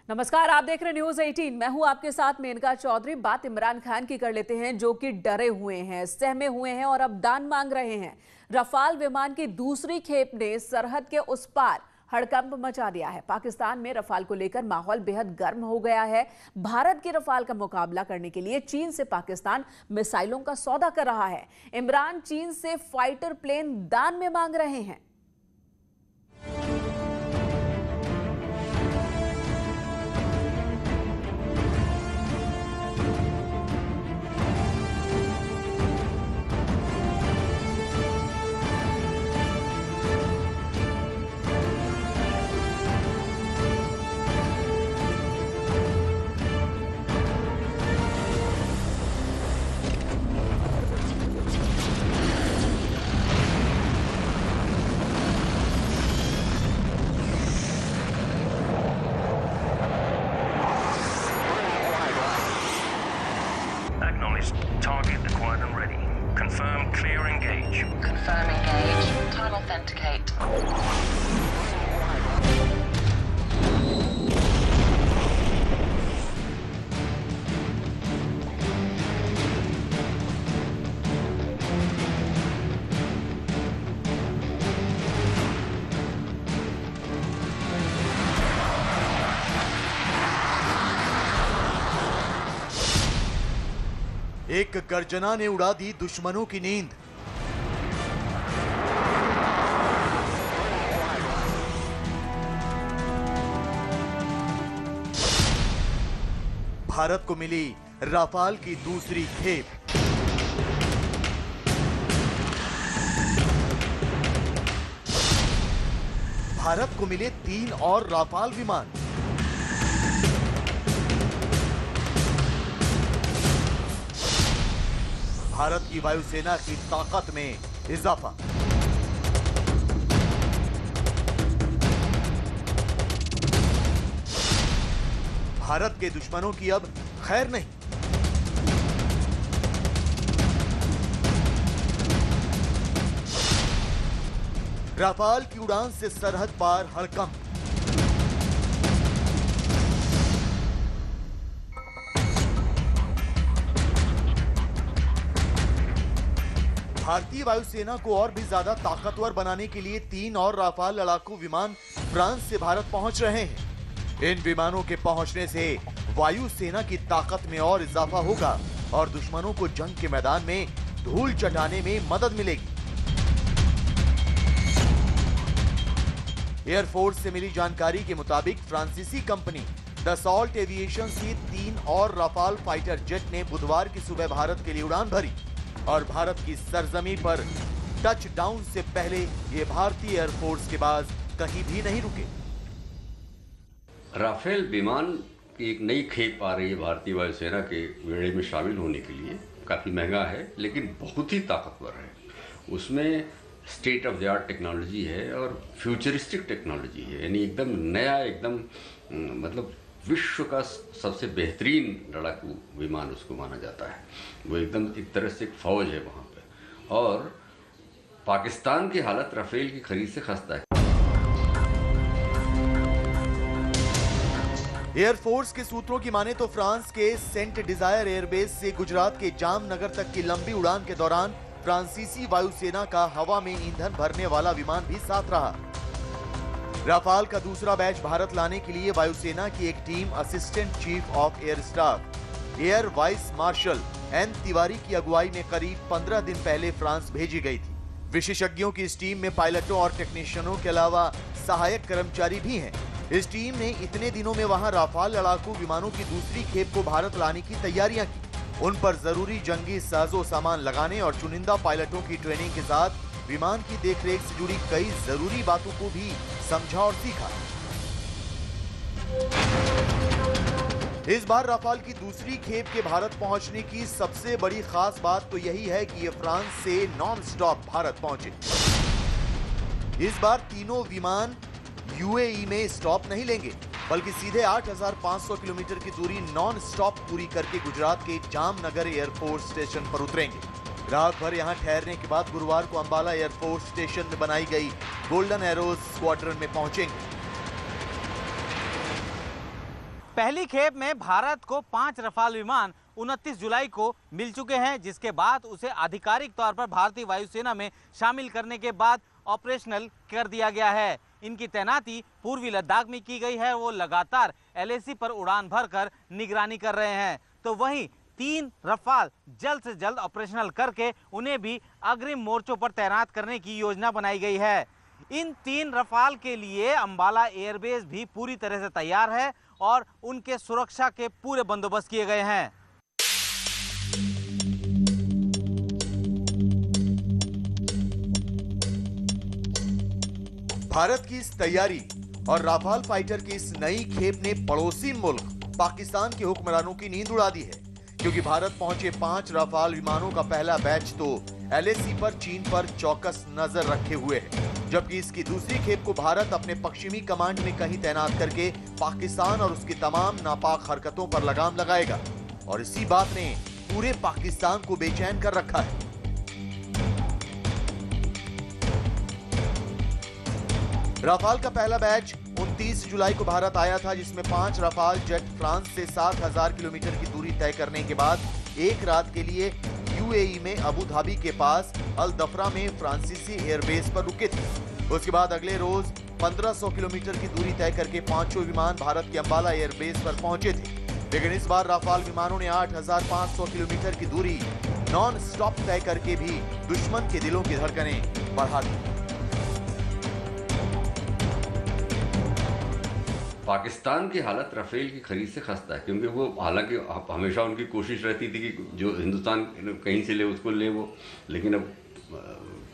नमस्कार, आप देख रहे हैं न्यूज 18। मैं हूं आपके साथ मेनका चौधरी। बात इमरान खान की कर लेते हैं, जो कि डरे हुए हैं, सहमे हुए हैं और अब दान मांग रहे हैं। रफाल विमान की दूसरी खेप ने सरहद के उस पार हड़कंप मचा दिया है। पाकिस्तान में रफाल को लेकर माहौल बेहद गर्म हो गया है। भारत के रफाल का मुकाबला करने के लिए चीन से पाकिस्तान मिसाइलों का सौदा कर रहा है। इमरान चीन से फाइटर प्लेन दान में मांग रहे हैं। Target acquired and ready. Confirm clear engage. Confirm engage. Time authenticate. एक गर्जना ने उड़ा दी दुश्मनों की नींद। भारत को मिली राफाल की दूसरी खेप। भारत को मिले 3 और राफाल विमान। भारत की वायुसेना की ताकत में इजाफा। भारत के दुश्मनों की अब खैर नहीं। राफाल की उड़ान से सरहद पार हड़कंप। भारतीय वायुसेना को और भी ज्यादा ताकतवर बनाने के लिए 3 और राफाल लड़ाकू विमान फ्रांस से भारत पहुंच रहे हैं। इन विमानों के पहुंचने से वायुसेना की ताकत में और इजाफा होगा और दुश्मनों को जंग के मैदान में धूल चटाने में मदद मिलेगी। एयरफोर्स से मिली जानकारी के मुताबिक फ्रांसीसी कंपनी दसॉल्ट एविएशन से 3 और राफाल फाइटर जेट ने बुधवार की सुबह भारत के लिए उड़ान भरी और भारत की सरजमी पर टच डाउन से पहले ये भारतीय एयरफोर्स के बाद कहीं भी नहीं रुके। राफेल विमान की एक नई खेप आ रही है भारतीय वायुसेना के बेड़े में शामिल होने के लिए। काफ़ी महंगा है लेकिन बहुत ही ताकतवर है। उसमें state of the art technology है और फ्यूचरिस्टिक टेक्नोलॉजी है, यानी एकदम नया, एकदम मतलब विश्व का सबसे बेहतरीन लड़ाकू विमान उसको माना जाता है। वो एकदम एक तरह से एक फौज है वहाँ पे। और पाकिस्तान की हालत राफेल की खरीद से खस्ता है। एयरफोर्स के सूत्रों की माने तो फ्रांस के सेंट डिजायर एयरबेस से गुजरात के जामनगर तक की लंबी उड़ान के दौरान फ्रांसीसी वायुसेना का हवा में ईंधन भरने वाला विमान भी साथ रहा। राफाल का दूसरा बैच भारत लाने के लिए वायुसेना की एक team assistant chief of air staff air vice marshal N Tiwari की अगुवाई में करीब 15 दिन पहले फ्रांस भेजी गई थी। विशेषज्ञों की इस टीम में पायलटों और टेक्नीशियनों के अलावा सहायक कर्मचारी भी हैं। इस टीम ने इतने दिनों में वहां राफाल लड़ाकू विमानों की दूसरी खेप को भारत लाने की तैयारियां की। उन पर जरूरी जंगी साजो सामान लगाने और चुनिंदा पायलटों की ट्रेनिंग के साथ विमान की देखरेख से जुड़ी कई जरूरी बातों को भी समझा और सीखा। इस बार राफाल की दूसरी खेप के भारत पहुंचने की सबसे बड़ी खास बात तो यही है कि ये फ्रांस से नॉन स्टॉप भारत पहुंचे। इस बार तीनों विमान यूएई में स्टॉप नहीं लेंगे, बल्कि सीधे 8,500 किलोमीटर की दूरी नॉन स्टॉप पूरी करके गुजरात के जामनगर एयरफोर्स स्टेशन पर उतरेंगे। रात भर यहां ठहरने के बाद गुरुवार को अंबाला एयरफोर्स स्टेशन में बनाई गई गोल्डन एरोज स्क्वाड्रन में पहुंचेंगे। पहली खेप में भारत को 5 रफाल विमान 29 जुलाई को मिल चुके हैं, जिसके बाद उसे आधिकारिक तौर पर भारतीय वायुसेना में शामिल करने के बाद ऑपरेशनल कर दिया गया है। इनकी तैनाती पूर्वी लद्दाख में की गई है। वो लगातार LAC पर उड़ान भरकर निगरानी कर रहे हैं। तो वहीं 3 रफाल जल्द से जल्द ऑपरेशनल करके उन्हें भी अग्रिम मोर्चों पर तैनात करने की योजना बनाई गई है। इन 3 रफाल के लिए अंबाला एयरबेस भी पूरी तरह से तैयार है और उनके सुरक्षा के पूरे बंदोबस्त किए गए हैं। भारत की इस तैयारी और राफाल फाइटर की इस नई खेप ने पड़ोसी मुल्क पाकिस्तान के हुक्मरानों की नींद उड़ा दी है, क्योंकि भारत पहुंचे 5 राफाल विमानों का पहला बैच तो LAC पर चीन पर चौकस नजर रखे हुए है, जबकि इसकी दूसरी खेप को भारत अपने पश्चिमी कमांड में कहीं तैनात करके पाकिस्तान और उसकी तमाम नापाक हरकतों पर लगाम लगाएगा। और इसी बात ने पूरे पाकिस्तान को बेचैन कर रखा है। राफाल का पहला बैच 29 जुलाई को भारत आया था, जिसमें 5 राफाल जेट फ्रांस से 7000 किलोमीटर की दूरी तय करने के बाद एक रात के लिए UAE में अबू धाबी के पास अल दफरा में फ्रांसीसी एयरबेस पर रुके थे। उसके बाद अगले रोज 1500 किलोमीटर की दूरी तय करके 5 विमान भारत के अंबाला एयरबेस पर पहुंचे थे। लेकिन इस बार राफाल विमानों ने 8500 किलोमीटर की दूरी नॉन स्टॉप तय करके भी दुश्मन के दिलों की धड़कनें बढ़ा दी। पाकिस्तान की हालत राफेल की खरीद से खस्ता है, क्योंकि वो हालांकि हमेशा उनकी कोशिश रहती थी कि जो हिंदुस्तान कहीं से ले उसको ले वो, लेकिन अब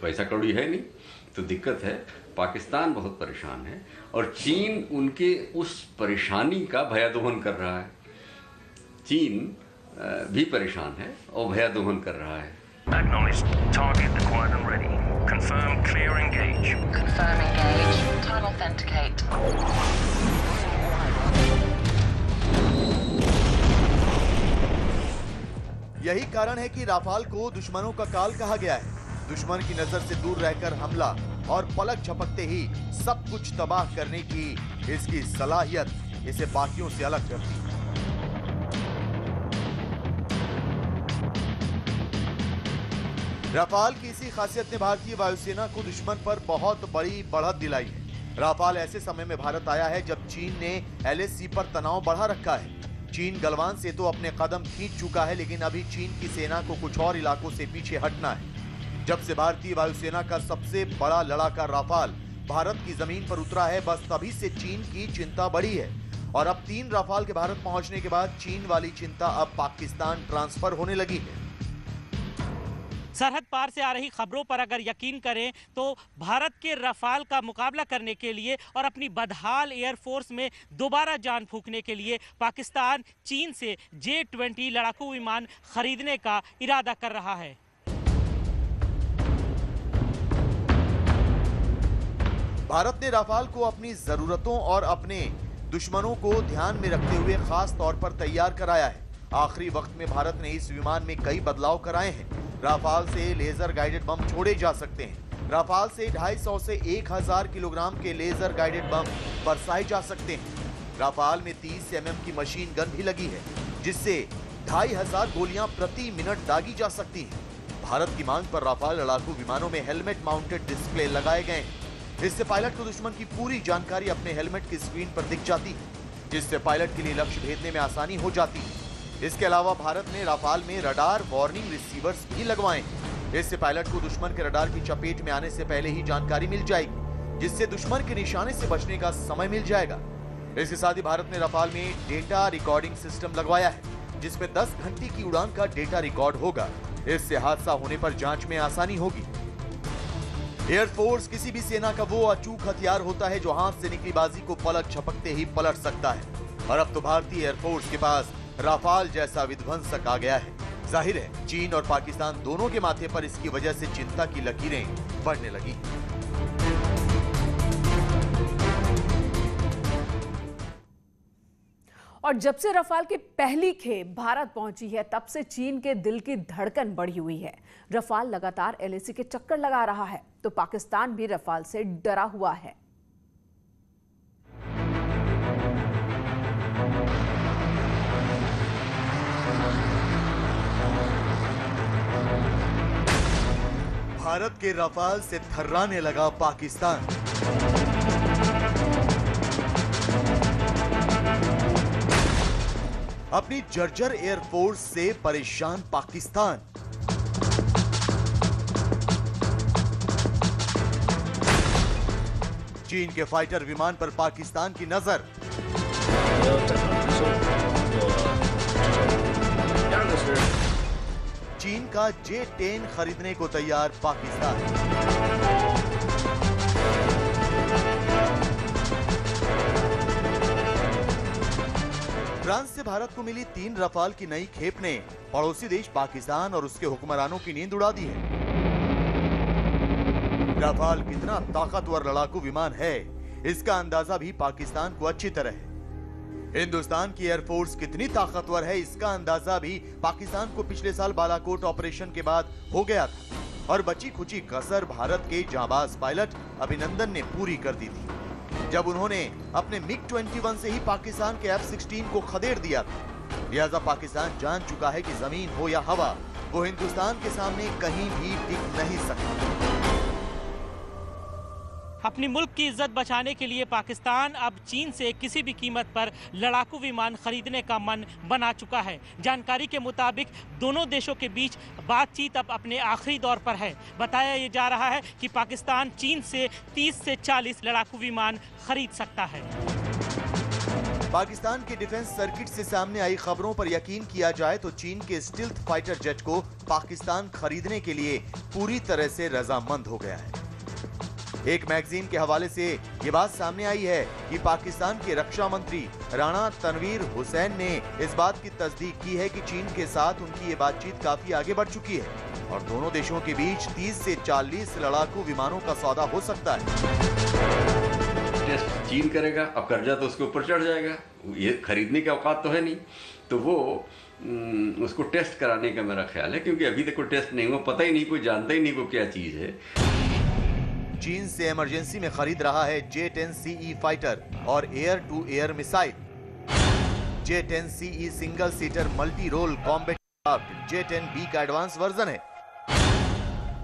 पैसा कौड़ी है नहीं, तो दिक्कत है। पाकिस्तान बहुत परेशान है और चीन उनके उस परेशानी का भयादोहन कर रहा है। चीन भी परेशान है और भयादोहन कर रहा है। Acknowledged. Target acquired and ready. Confirm clear engage. Confirm engage. Time authenticate. यही कारण है कि राफाल को दुश्मनों का काल कहा गया है। दुश्मन की नजर से दूर रहकर हमला और पलक झपकते ही सब कुछ तबाह करने की इसकी सलाहियत इसे बाकियों से अलग करती है। राफाल की इसी खासियत ने भारतीय वायुसेना को दुश्मन पर बहुत बड़ी बढ़त दिलाई है। राफाल ऐसे समय में भारत आया है जब चीन ने LAC पर तनाव बढ़ा रखा है। चीन गलवान से तो अपने कदम खींच चुका है, लेकिन अभी चीन की सेना को कुछ और इलाकों से पीछे हटना है। जब से भारतीय वायुसेना का सबसे बड़ा लड़ाका राफाल भारत की जमीन पर उतरा है, बस तभी से चीन की चिंता बढ़ी है। और अब 3 राफाल के भारत पहुंचने के बाद चीन वाली चिंता अब पाकिस्तान ट्रांसफर होने लगी है। सरहद पार से आ रही खबरों पर अगर यकीन करें तो भारत के रफाल का मुकाबला करने के लिए और अपनी बदहाल एयरफोर्स में दोबारा जान फूंकने के लिए पाकिस्तान चीन से J-20 लड़ाकू विमान खरीदने का इरादा कर रहा है। भारत ने राफाल को अपनी जरूरतों और अपने दुश्मनों को ध्यान में रखते हुए खास तौर पर तैयार कराया है। आखिरी वक्त में भारत ने इस विमान में कई बदलाव कराए हैं। राफाल से लेजर गाइडेड बम छोड़े जा सकते हैं। राफाल से 250 से 1000 किलोग्राम के लेजर गाइडेड बम बरसाए जा सकते हैं। राफाल में 30 mm की मशीन गन भी लगी है, जिससे 2500 गोलियां प्रति मिनट दागी जा सकती हैं। भारत की मांग पर राफाल लड़ाकू विमानों में हेलमेट माउंटेड डिस्प्ले लगाए गए हैं। इससे पायलट को दुश्मन की पूरी जानकारी अपने हेलमेट की स्क्रीन पर दिख जाती है, जिससे पायलट के लिए लक्ष्य भेदने में आसानी हो जाती है। इसके अलावा भारत ने राफाल में रडार वार्निंग रिसीवर्स भी लगवाए हैं। इससे पायलट को दुश्मन के रडार की चपेट में आने से पहले ही जानकारी मिल जाएगी, जिससे दुश्मन के निशाने से बचने का समय मिल जाएगा। इसके साथ ही भारत ने राफाल में डेटा रिकॉर्डिंग सिस्टम लगवाया है, जिसमें 10 घंटे की उड़ान का डेटा रिकॉर्ड होगा। इससे हादसा होने पर जांच में आसानी होगी। एयरफोर्स किसी भी सेना का वो अचूक हथियार होता है जो हाथ से निकली बाजी को पलक झपकते ही पलट सकता है। और अब तो भारतीय एयरफोर्स के पास राफाल जैसा विध्वंसक आ गया है। जाहिर है चीन और पाकिस्तान दोनों के माथे पर इसकी वजह से चिंता की लकीरें बढ़ने लगी। और जब से रफाल की पहली खेप भारत पहुंची है, तब से चीन के दिल की धड़कन बढ़ी हुई है। रफाल लगातार LAC के चक्कर लगा रहा है, तो पाकिस्तान भी रफाल से डरा हुआ है। भारत के रफाल से थर्राने लगा पाकिस्तान। अपनी जर्जर एयरफोर्स से परेशान पाकिस्तान। चीन के फाइटर विमान पर पाकिस्तान की नजर। चीन का J-10 खरीदने को तैयार पाकिस्तान। फ्रांस से भारत को मिली 3 रफाल की नई खेप ने पड़ोसी देश पाकिस्तान और उसके हुक्मरानों की नींद उड़ा दी है। रफाल कितना ताकतवर लड़ाकू विमान है, इसका अंदाजा भी पाकिस्तान को अच्छी तरह है। हिंदुस्तान की एयरफोर्स कितनी ताकतवर है, इसका अंदाजा भी पाकिस्तान को पिछले साल बालाकोट ऑपरेशन के बाद हो गया था और बची खुची कसर भारत के जांबाज पायलट अभिनंदन ने पूरी कर दी थी, जब उन्होंने अपने MiG-21 से ही पाकिस्तान के F-16 को खदेड़ दिया था। लिहाजा पाकिस्तान जान चुका है कि जमीन हो या हवा, वो हिंदुस्तान के सामने कहीं भी टिक नहीं सकता। अपनी मुल्क की इज्जत बचाने के लिए पाकिस्तान अब चीन से किसी भी कीमत पर लड़ाकू विमान खरीदने का मन बना चुका है। जानकारी के मुताबिक दोनों देशों के बीच बातचीत अब अपने आखिरी दौर पर है। बताया ये जा रहा है कि पाकिस्तान चीन से 30 से 40 लड़ाकू विमान खरीद सकता है। पाकिस्तान के डिफेंस सर्किट से सामने आई खबरों पर यकीन किया जाए तो चीन के स्टिल्थ फाइटर जेट को पाकिस्तान खरीदने के लिए पूरी तरह से रजामंद हो गया है। एक मैगजीन के हवाले से ये बात सामने आई है कि पाकिस्तान के रक्षा मंत्री राणा तनवीर हुसैन ने इस बात की तस्दीक की है कि चीन के साथ उनकी ये बातचीत काफी आगे बढ़ चुकी है और दोनों देशों के बीच 30 से 40 लड़ाकू विमानों का सौदा हो सकता है। टेस्ट चीन करेगा, अब कर्जा तो उसके ऊपर चढ़ जाएगा, ये खरीदने की औकात तो है नहीं, तो वो उसको टेस्ट कराने का मेरा ख्याल है, क्योंकि अभी तक कोई टेस्ट नहीं हुआ, पता ही नहीं, कोई जानता ही नहीं वो क्या चीज है। चीन से इमरजेंसी में खरीद रहा है J-10CE फाइटर और air to air missile. J-10CE single seater multi role combat craft J-10B का एडवांस वर्जन है।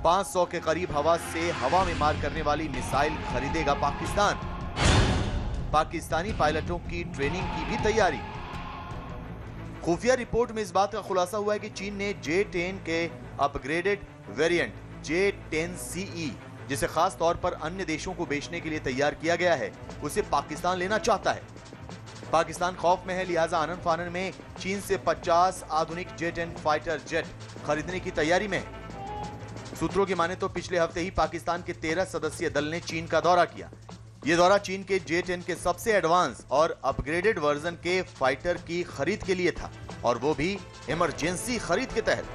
500 के करीब हवा से हवा में मार करने वाली मिसाइल खरीदेगा पाकिस्तान। पाकिस्तानी पायलटों की ट्रेनिंग की भी तैयारी। खुफिया रिपोर्ट में इस बात का खुलासा हुआ है कि चीन ने J-10 के अपग्रेडेड वेरिएंट J-10CE, जिसे खास तौर पर अन्य देशों को बेचने के लिए तैयार किया गया है, उसे पाकिस्तान लेना चाहता है। पाकिस्तान खौफ में है, लिहाजा आनन फानन में चीन से 50 आधुनिक J-10 फाइटर जेट खरीदने की तैयारी में है। सूत्रों की माने तो पिछले हफ्ते ही पाकिस्तान के 13 सदस्यीय दल ने चीन का दौरा किया। यह दौरा चीन के J-10 के सबसे एडवांस और अपग्रेडेड वर्जन के फाइटर की खरीद के लिए था, और वो भी इमरजेंसी खरीद के तहत।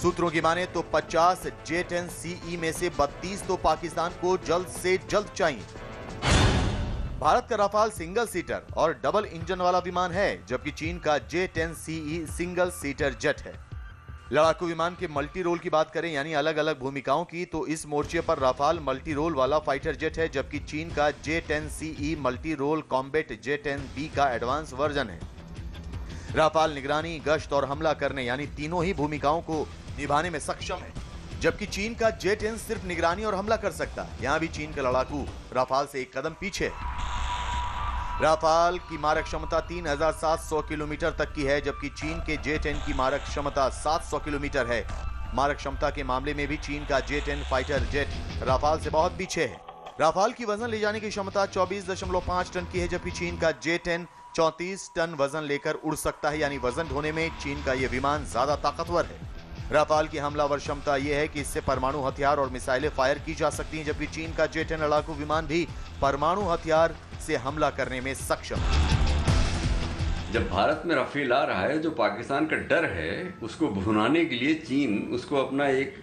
सूत्रों की माने तो 50 J-10CE में से 32 तो पाकिस्तान को जल्द से जल्द चाहिए। भारत का रफाल सिंगल सीटर और डबल इंजन वाला विमान है, जबकि चीन का J-10CE सिंगल सीटर जेट है। लड़ाकू विमान के मल्टी रोल की बात करें, यानी अलग अलग भूमिकाओं की, तो इस मोर्चे पर रफाल मल्टी रोल वाला फाइटर जेट है, जबकि चीन का J-10CE multi role combat J-10B का एडवांस वर्जन है। रफाल निगरानी, गश्त और हमला करने यानी तीनों ही भूमिकाओं को निभाने में सक्षम है, जबकि चीन का J-10 सिर्फ निगरानी और हमला कर सकता है। यहां भी चीन का लड़ाकू रफाल से एक कदम पीछे है। रफाल की मारक क्षमता 3700 किलोमीटर तक की है, जबकि चीन के J-10 की मारक क्षमता 700 किलोमीटर है। मारक क्षमता के मामले में भी चीन का J-10 फाइटर जेट रफाल से बहुत पीछे है। रफाल की वजन ले जाने की क्षमता 24.5 टन की है, जबकि चीन का J-10 34 टन वजन लेकर उड़ सकता है, यानी वजन ढोने में चीन का यह विमान ज्यादा ताकतवर है। रफाल की हमलावर क्षमता यह है कि इससे परमाणु हथियार और मिसाइलें फायर की जा सकती हैं, जबकि चीन का J-10 लड़ाकू विमान भी परमाणु हथियार से हमला करने में सक्षम है। जब भारत में राफेल आ रहा है, जो पाकिस्तान का डर है उसको भुनाने के लिए चीन उसको अपना एक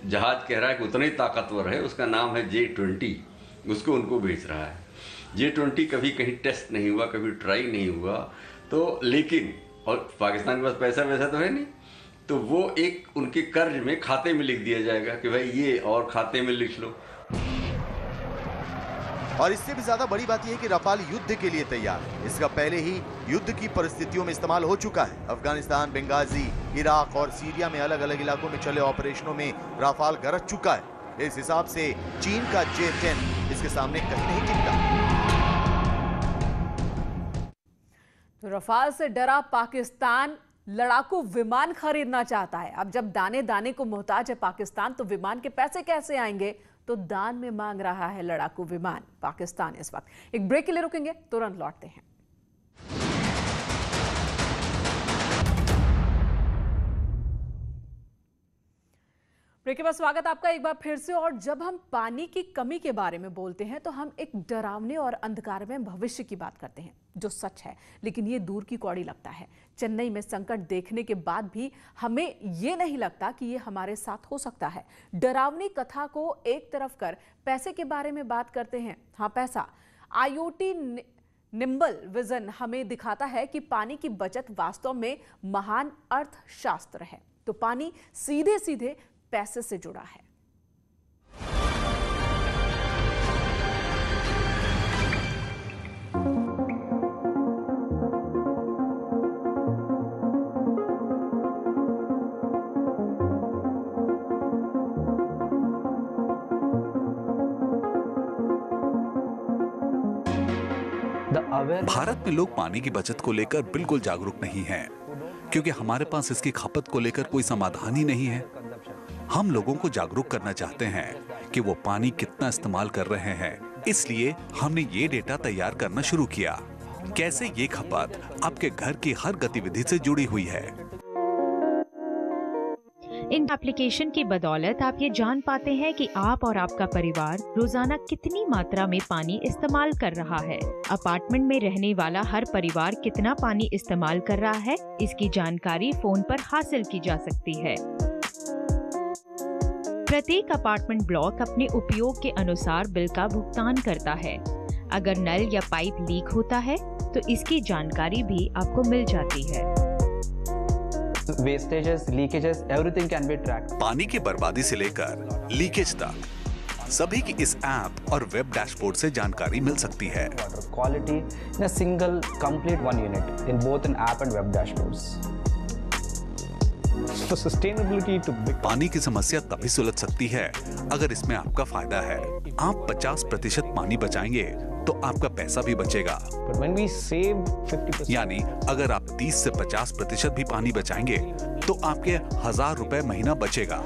जहाज कह रहा है कि उतना ही ताकतवर है, उसका नाम है J-20, उसको उनको बेच रहा है। J-20 कभी कहीं टेस्ट नहीं हुआ, कभी ट्राई नहीं हुआ, तो लेकिन और पाकिस्तान के पास पैसा वैसा तो है नहीं, तो वो एक उनके कर्ज में खाते में लिख दिया जाएगा कि भाई ये और खाते में लिख लो। और इससे भी ज्यादा बड़ी बात यह है कि रफाल युद्ध के लिए तैयार है। इसका पहले ही युद्ध की परिस्थितियों में इस्तेमाल हो चुका है। अफगानिस्तान, बेंगाजी, इराक और सीरिया में अलग अलग इलाकों में चले ऑपरेशनों में रफाल गरज चुका है। इस हिसाब से चीन का J-10 इसके सामने कहीं नहीं टिकता। तो रफाल से डरा पाकिस्तान लड़ाकू विमान खरीदना चाहता है। अब जब दाने दाने को मोहताज है पाकिस्तान, तो विमान के पैसे कैसे आएंगे? तो दान में मांग रहा है लड़ाकू विमान पाकिस्तान इस वक्त। एक ब्रेक के लिए रुकेंगे, तुरंत लौटते हैं। ब्रेक के बाद स्वागत आपका एक बार फिर से। और जब हम पानी की कमी के बारे में बोलते हैं तो हम एक डरावने और अंधकारमय भविष्य की बात करते हैं, जो सच है, लेकिन ये दूर की कौड़ी लगता है। चेन्नई में संकट देखने के बाद भी हमें ये नहीं लगता कि ये हमारे साथ हो सकता है। डरावनी कथा को एक तरफ कर पैसे के बारे में बात करते हैं। हाँ, पैसा। IoT निम्बल विजन हमें दिखाता है कि पानी की बचत वास्तव में महान अर्थशास्त्र है। तो पानी सीधे सीधे पैसे से जुड़ा है। भारत में लोग पानी की बचत को लेकर बिल्कुल जागरूक नहीं हैं, क्योंकि हमारे पास इसकी खपत को लेकर कोई समाधान ही नहीं है। हम लोगों को जागरूक करना चाहते हैं कि वो पानी कितना इस्तेमाल कर रहे हैं, इसलिए हमने ये डेटा तैयार करना शुरू किया। कैसे ये खपत आपके घर की हर गतिविधि से जुड़ी हुई है। इन एप्लीकेशन की बदौलत आप ये जान पाते हैं कि आप और आपका परिवार रोजाना कितनी मात्रा में पानी इस्तेमाल कर रहा है। अपार्टमेंट में रहने वाला हर परिवार कितना पानी इस्तेमाल कर रहा है, इसकी जानकारी फोन पर हासिल की जा सकती है। प्रत्येक अपार्टमेंट ब्लॉक अपने उपयोग के अनुसार बिल का भुगतान करता है। अगर नल या पाइप लीक होता है तो इसकी जानकारी भी आपको मिल जाती है। Wastages, leakages, everything can be tracked. पानी की बर्बादी से लेकर लीकेज तक सभी की इस ऐप और वेब डैशबोर्ड से जानकारी मिल सकती है। Water quality in a single complete one unit in both an app and web dashboards. For sustainability to पानी की समस्या तभी सुलझ सकती है अगर इसमें आपका फायदा है। आप 50% पानी बचाएंगे तो आपका पैसा भी बचेगा। But when we save 50%, यानी अगर आप 30 से 50% भी पानी बचाएंगे तो आपके 1000 रुपए महीना बचेगा।